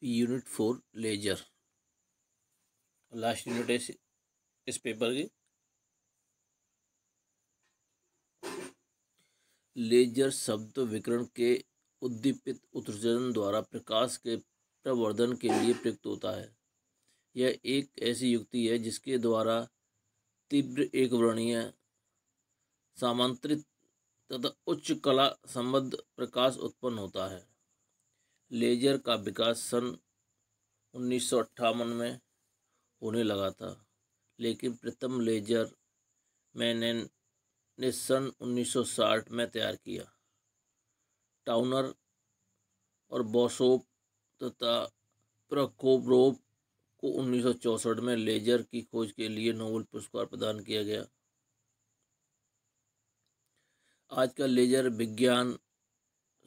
Unit 4 laser last unit है इस paper की। लेजर शब्द विकिरण के उद्दीपित उत्सर्जन द्वारा प्रकाश के प्रवर्धन के लिए प्रयुक्त होता है। यह एक ऐसी युक्ति है जिसके द्वारा तीव्र एकवर्णीय समांतरित तथा उच्च कला संबद्ध प्रकाश उत्पन्न होता है। लेजर का विकास सन 1958 में होने लगा था, लेकिन प्रथम लेजर मैनन ने सन 1960 में तैयार किया। टाउनर और बॉसोप तथा प्रकोरोव को 1964 में लेजर की खोज के लिए नोबेल पुरस्कार प्रदान किया गया। आजकल लेजर विज्ञान,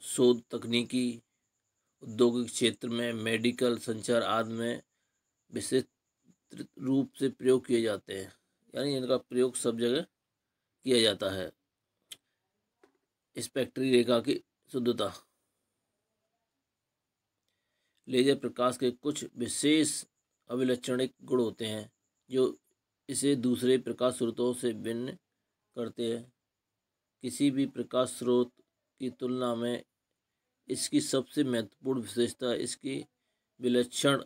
शोध, तकनीकी, औद्योगिक क्षेत्र में, मेडिकल, संचार आदि में विस्तृत रूप से प्रयोग किए जाते हैं, यानी इनका प्रयोग सब जगह किया जाता है। स्पेक्ट्री रेखा की शुद्धता। लेजर प्रकाश के कुछ विशेष अभिलक्षणिक गुण होते हैं जो इसे दूसरे प्रकाश स्रोतों से भिन्न करते हैं। किसी भी प्रकाश स्रोत की तुलना में इसकी सबसे महत्वपूर्ण विशेषता इसकी विलक्षण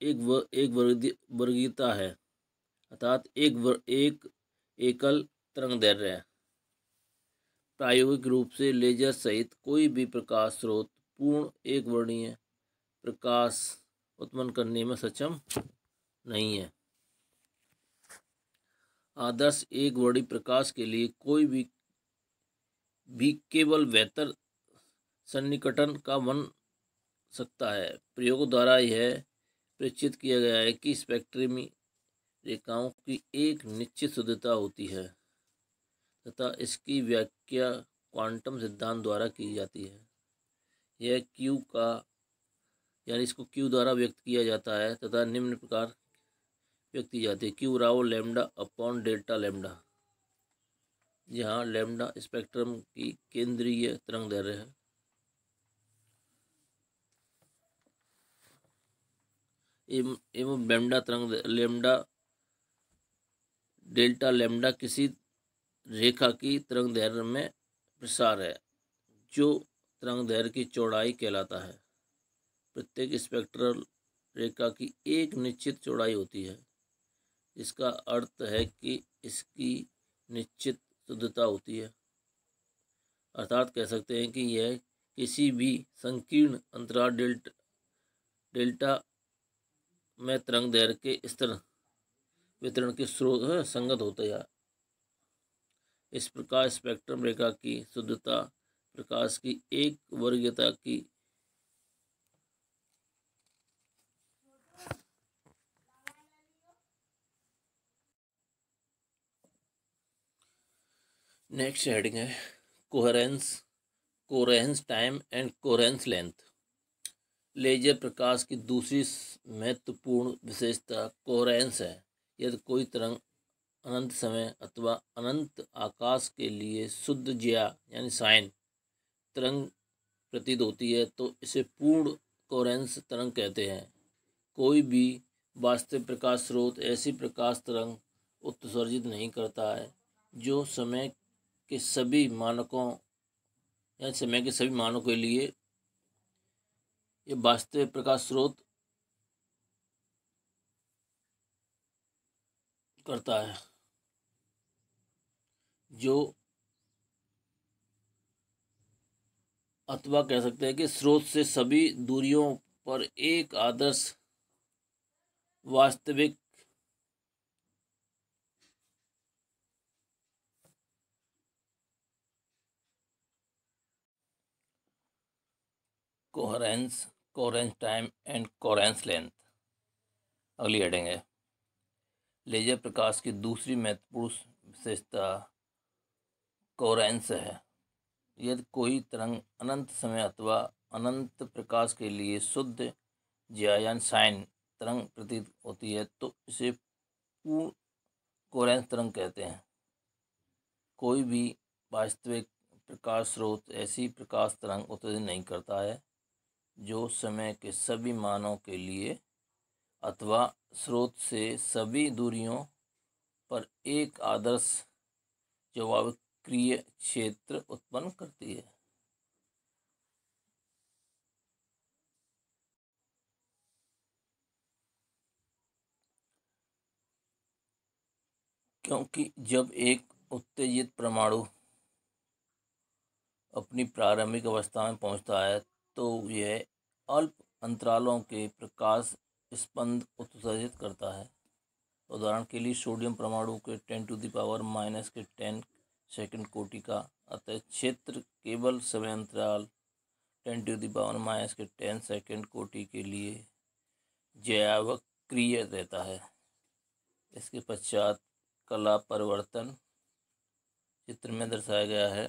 एक वर्गीयता है, अर्थात एक एकल तरंगदैर्घ्य है। प्रायोगिक रूप से लेजर सहित कोई भी प्रकाश स्रोत पूर्ण एकवर्णीय प्रकाश उत्पन्न करने में सक्षम नहीं है। आदर्श एकवर्णी प्रकाश के लिए कोई भी केवल बेहतर सन्निकटन का बन सकता है। प्रयोगों द्वारा यह परीक्षित किया गया है कि स्पेक्ट्रमी रेखाओं की एक निश्चित शुद्धता होती है तथा इसकी व्याख्या क्वांटम सिद्धांत द्वारा की जाती है। यह क्यू का यानी इसको क्यू द्वारा व्यक्त किया जाता है तथा निम्न प्रकार व्यक्त की जाती है: Q Rao lambda upon delta lambda, जहाँ लैम्डा स्पेक्ट्रम की केंद्रीय तरंगदैर्घ्य है। एवं लैम्डा डेल्टा लैम्डा किसी रेखा की तरंगदैर्घ्य में प्रसार है, जो तरंगदैर्घ्य की चौड़ाई कहलाता है। प्रत्येक स्पेक्ट्रल रेखा की एक निश्चित चौड़ाई होती है, जिसका अर्थ है कि इसकी निश्चित शुद्धता होती है। अर्थात कह सकते हैं कि यह किसी भी संकीर्ण अंतराल डेल्टा में तरंगदैर्घ्य के स्तर वितरण के स्रोत संगत होता है। इस प्रकार स्पेक्ट्रम रेखा की शुद्धता प्रकाश की एक वर्गीयता की नेक्स्ट हेडिंग है coherence time and coherence length. Laser प्रकाश की दूसरी महत्वपूर्ण विशेषता कोहेरेंस है। यदि कोई तरंग अनंत समय अथवा अनंत आकाश के लिए शुद्ध ज्या यानी साइन तरंग प्रतीत होती है तो इसे पूर्ण कोहेरेंस तरंग कहते हैं। कोई भी वास्तविक प्रकाश स्रोत ऐसी प्रकाश तरंग उत्सर्जित नहीं करता है जो समय के सभी मानकों के लिए ये वास्तविक प्रकाश स्रोत करता है, जो अथवा कह सकते हैं कि स्रोत से सभी दूरियों पर एक आदर्श वास्तविक coherence time and coherence length. अगली हेडिंग है लेजर प्रकाश की दूसरी महत्वपूर्ण विशेषता कोहेरेंस है। यदि कोई तरंग अनंत समय अथवा अनंत प्रकाश के लिए शुद्ध ज्या यानी साइन तरंग प्रतीत होती है तो इसे पूर्ण कोहेरेंस तरंग कहते हैं। कोई भी वास्तविक प्रकाश स्रोत ऐसी प्रकाश तरंग उत्सर्जित नहीं करता है जो समय के सभी मानों के लिए अथवा स्रोत से सभी दूरियों पर एक आदर्श जवाबक्रिय क्षेत्र उत्पन्न करती है। क्योंकि जब एक उत्तेजित परमाणु अपनी प्रारंभिक अवस्था में पहुंचता है तो यह अल्प अंतरालों के प्रकाश स्पंद उत्सर्जित करता है। उदाहरण के लिए सोडियम परमाणु के 10⁻⁻10 सेकंड कोटि का अतः क्षेत्र केवल समय अंतराल 10⁻⁻10 सेकंड कोटि के लिए जैवक्रिय रहता है। इसके पश्चात कला परिवर्तन चित्र में दर्शाया गया है।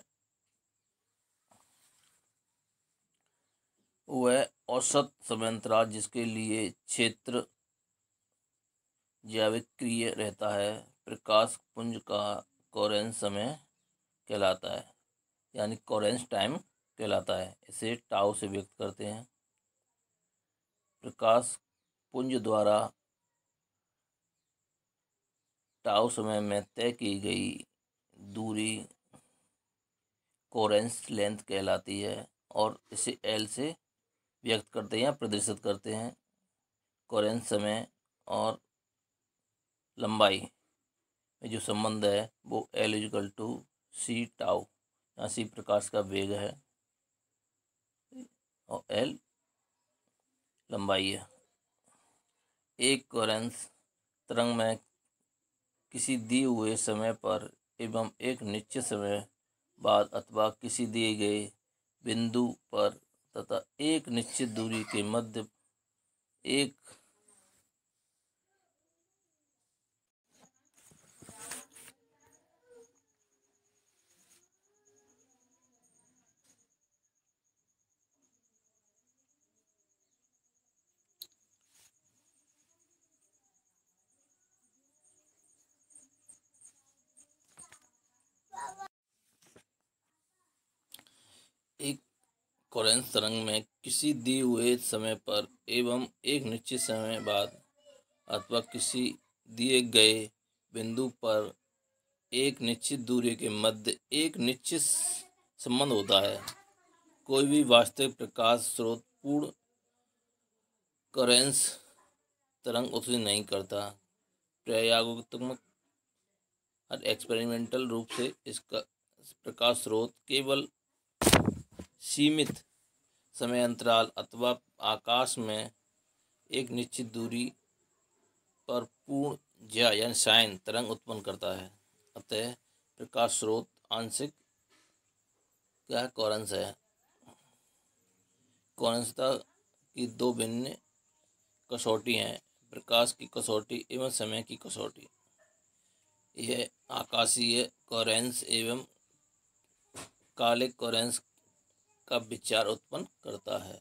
वह औसत समय अंतराल जिसके लिए क्षेत्र जैवक्रिय रहता है प्रकाश पुंज का कोरेंस समय कहलाता है, यानी कोरेंस टाइम कहलाता है। इसे टाउ से व्यक्त करते हैं। प्रकाश पुंज द्वारा टाउ समय में तय की गई दूरी कोरेंस लेंथ कहलाती है और इसे एल से व्यक्त करते हैं या प्रदर्शित करते हैं। कोरेंस समय और लंबाई में जो संबंध है वो L=c टाउ, यहाँ c प्रकाश का वेग है और L लंबाई है। एक कोरेंस तरंग में किसी दिए हुए समय पर एवं एक निश्चित समय बाद अथवा किसी दिए गए बिंदु पर तथा एक निश्चित दूरी के मध्य एक कोरेंस तरंग में किसी दिए हुए समय पर एवं एक निश्चित समय बाद अथवा किसी दिए गए बिंदु पर एक निश्चित दूरी के मध्य एक निश्चित संबंध होता है। कोई भी वास्तविक प्रकाश स्रोत पूर्ण कोरेंस तरंग उत्सर्जित नहीं करता। प्रयोगात्मक और एक्सपेरिमेंटल रूप से इसका प्रकाश स्रोत केवल सीमित समय अंतराल अथवा आकाश में एक निश्चित दूरी पर पूर्ण ज्या यानी साइन तरंग उत्पन्न करता है। अतः प्रकाश स्रोत आंशिक क्या कोरेंस है। कोरेंसता की दो भिन्न कसौटी हैं, प्रकाश की कसौटी एवं समय की कसौटी। यह आकाशीय कोरेंस एवं कालिक कोरेंस का विचार उत्पन्न करता है।